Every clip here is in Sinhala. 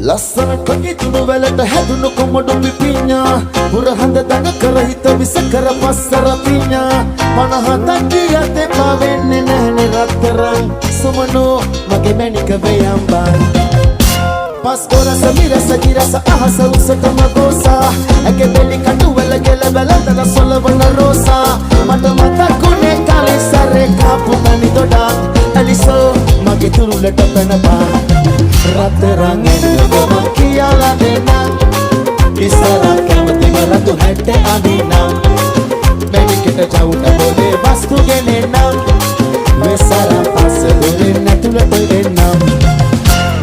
ලස්සන කකිතුණු වැලට හැදුණු කොමඩු පිපිඤ්ඤා පුරහඳ දඟ කරහිත විස කර පස්සර පිඤ්ඤා 50ක් ගියත් එපා වෙන්නේ නැහනේ රත්තරන් සුමනෝ මගේ මැණික වේයම්බන් පස්කොර සමිරස ගිරස අහස උසටම ගෝසා ඇගේ බෙලි කටු වල ගෙල බැලඳන සොලවන රෝසා මට මතකුනේ කාලේ සරේ කාපු තනි දොඩක් ඇලිසෝ මගේ තුරුලට පැනපා රත්තරන් එන්නකො මං කියලා දෙන්නම් ඉස්සරහ කැමති වරතු හැට අඳින්නම් මැණිකට චවුට බොලේ වස්තු ගෙනෙන්නම් වෙසරා පස්ස දොරෙන් ඇතුළට එන්නම්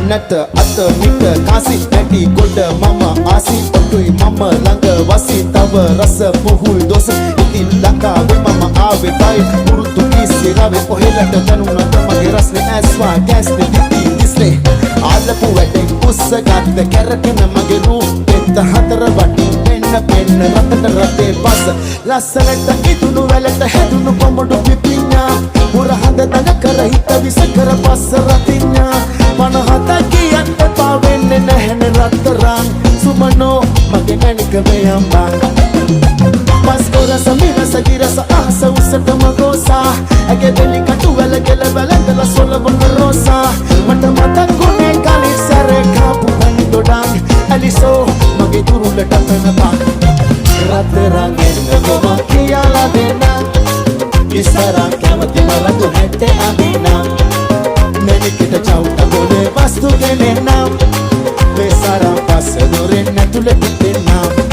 නට අත මිට කාසි ඇටි ගොඩ මම ආසි ඔටුයි මම ළඟ වසි තව රස පුහුල් දොස ඉතින් ලංකාවේ මම ආවේ තයි පුරුදු කිසි රාවේ ඔහෙලට දැනුණා මගේ රස්නේ ඇස්වා ගැස්නේ දිටි දිස්නේ ආලපු වැටෙන් උස්ස ගත්ත කැරකෙන මගේ රූපෙත් හතර වටින් පෙන්න රතට රතේ පස ලස්සනට ඉදුණු වැලට හැදුණු කොමඩු පිපිඤ්ඤා පුරහඳ දඟ කරහිත විස කර පස්ස රතිඤ්ඤා 50ක් ගියත් එපා වෙන්නේ නැහනේ රත්තරන් සුමනෝ මගේ මැණික වේයම්බන් පස්කොර සමිරස ගිරස අහස උසටම ගෝසා ඇගේ බෙලි කටු වල ගෙල බැලඳල සොලවන රෝසා මට මතකුනේ කාලේ සරේ කාපු තනි දොඩක් ඇලිසෝ මගේ දුරුලට පැනපන් රත්තරන් එන්නකො මං කියලා දෙන්නම් ඉස්සරහ කැමති වරතු හැට අඳින්නම් මැණිකට චවුට බොලේ වස්තු ගෙනෙන්නම් වෙසරා පස්ස දොරෙන් ඇතුළට එන්නම්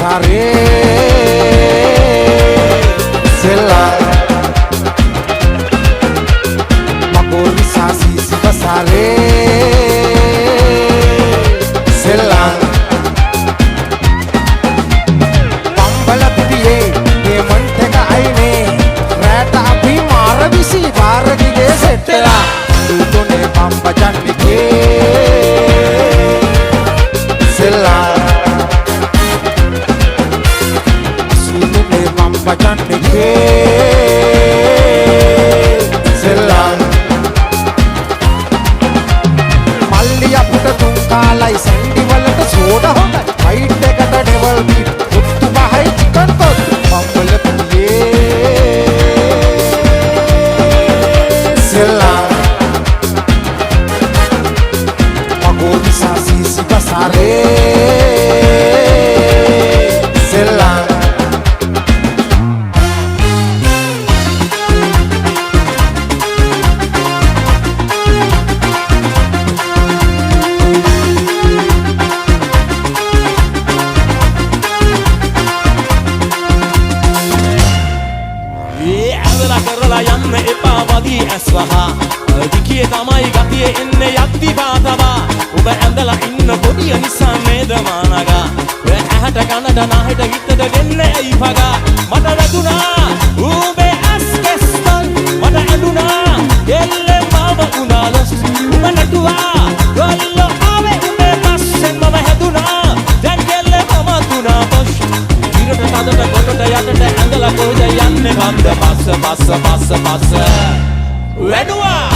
Sare Sela Magori sasi siva sare Sela Pambala pidiye Demanteka aine Rata api mara bisi Varakige settela Dutone pamba jannike Sela Jannike Sela Malli apputa tunkalai sandi walata soda hondai fight ekata devil beat uttu bahai chicken tot pambala piye Sela magodi sasi siva sare Sela යන්න එපා වදී ඇස්වහා දිකියේ තමයි ගතියේ එන්නේ යක්ති පාතවා ඔබ ඇඳලා ඉන්න පොඩිය නිසා නේද මානගා ඇහැට කනට නාහෙට හිතට දෙන්නේ ඇයි පගා මට වැදුනා ඌබේ ඇස් කෙස්තල් මට ඇඬුනා එල්ලේ මම උනා ලොස් උඹ නැටුවා ගොල්ලෝ ආවේ උඹේ පස්සෙන් මම හැදුනා දැන් කෙල්ලේ මම තුනා පොෂ් ඉරට තදට කොටට යටට ඇඳලා කොහෙද යන්නේ වන්ද පස්ස වැදුවා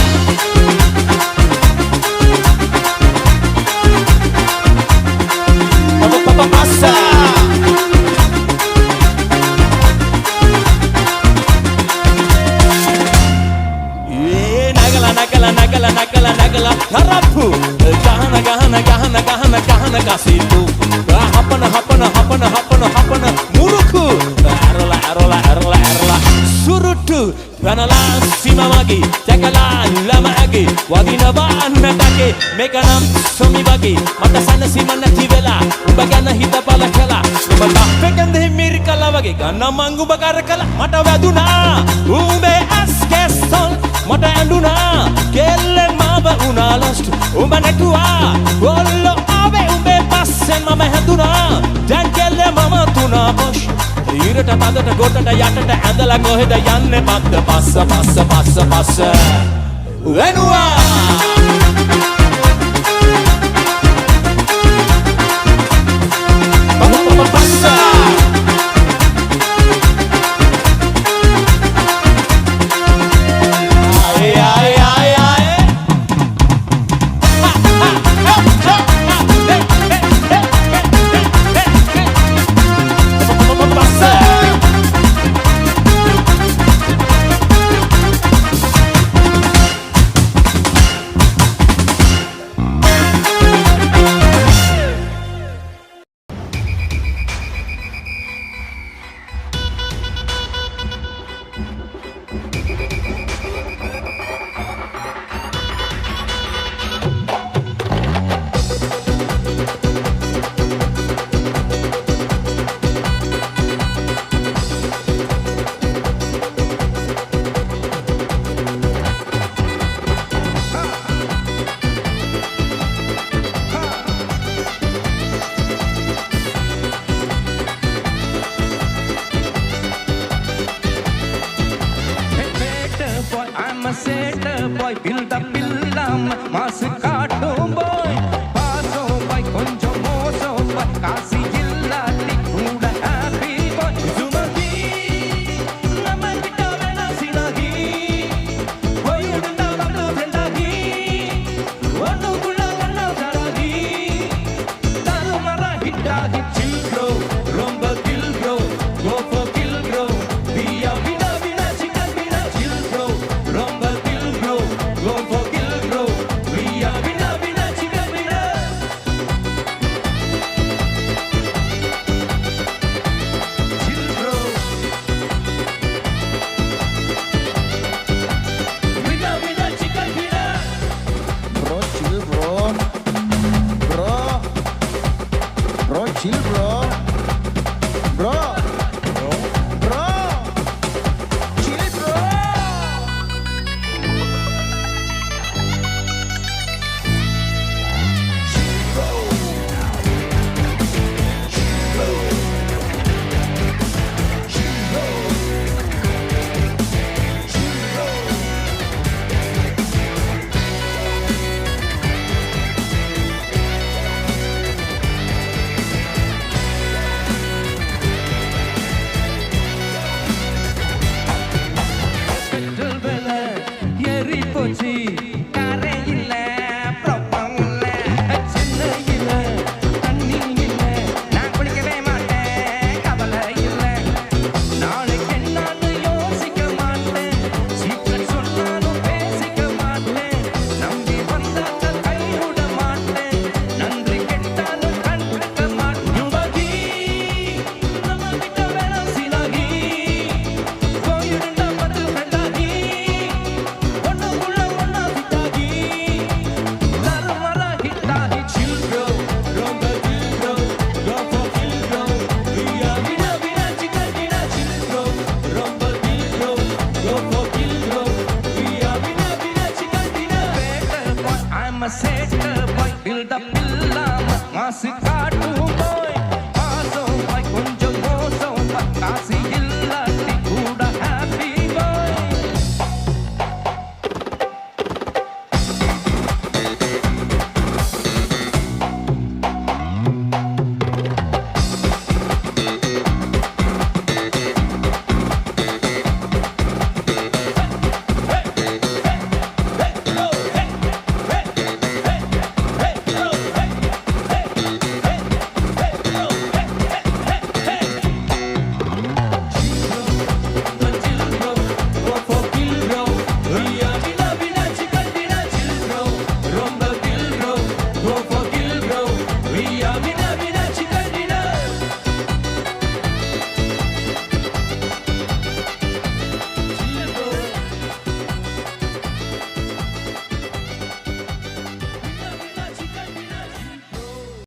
පස්ස නගලා හරප්පු ගහන කසිතු හපන මුරුකු ඇරලා සුරුට්ටු පැනලා සීමමගේ තැකලා ළමගේ වදිනවා අන්නටගේ මේක නම් සොමි වගේ මට සනසීම නැති වෙලා ඔබ ගැන හිත බල කළා ඔබ ලප්පෙකඳ හිමිරිකලා වගේ ගන්න මං ඔබ කරකලා මට වැදුනා උඹේ ඇස් කෙස්සොල් මට ඇඬුනා කෙල්ලෙන් මම උනා ලොස්ට් ඔබ නැටුවා ගොල්ලෝ ආවේ උඹේ පස්සෙන් මම හැදුනා දැන් කෙල්ලේ මම තුනා පොෂ් ඉරට තදට ගොඩට යටට ඇඳලා කොහෙද යන්නේ පස්ස වෙනුවා I'm a setter boy, build up, masu kaattum boy. Paaso boy, konjam moso boy, kaasi illati kuda happy boy. Sumagi, nama kitta vena sinagi, boy udunda vandu friendagi, vandu kulla vanna saragi. Tarumara hittagi chill bro, romba kill bro, go for kill bro. Biya vina vina chicken vina chill bro, romba kill bro, go for kill bro. Biya vina vina chicken vina. Chill bro, vina vina chicken vina. Bro, chill bro. Bro, chill bro. Bro, chill bro. Petrol விலை ஏறி போச்சு, காரே இல்ல, ப்ராப்ளம் இல்ல. சென்னையில தண்ணி இல்ல, நான் குளிக்கவே மாட்டேன், கவலை இல்ல. நாளைக்கு என்னான்னு யோசிக்க மாட்டேன், சீக்கிரம் சொன்னாலும் பேசிக்க மாட்டேன். நம்பி வந்தாக்க கைவிட மாட்டேன், நன்றி கெட்டாலும் கண்டுக்க மாட்டேன். யுவதி, நம்ம கிட்ட வேணாம் சிலாகி, போயிருந்தா பத்து ஃப்ரெண்டாகி, ஒண்ணுக்குள்ள ஒண்ணா ஃபிட்டாகி, தருமரா ஹிட்டாகி. Chill bro, ரொம்ப chill bro, go for kill bro. வியா வினா வினா chicken வினா chill bro, ரொம்ப chill bro, go for kill bro. வியா வினா வினா chicken வினா. Better boy, I'm a setter boy, build up இல்லாம மாசு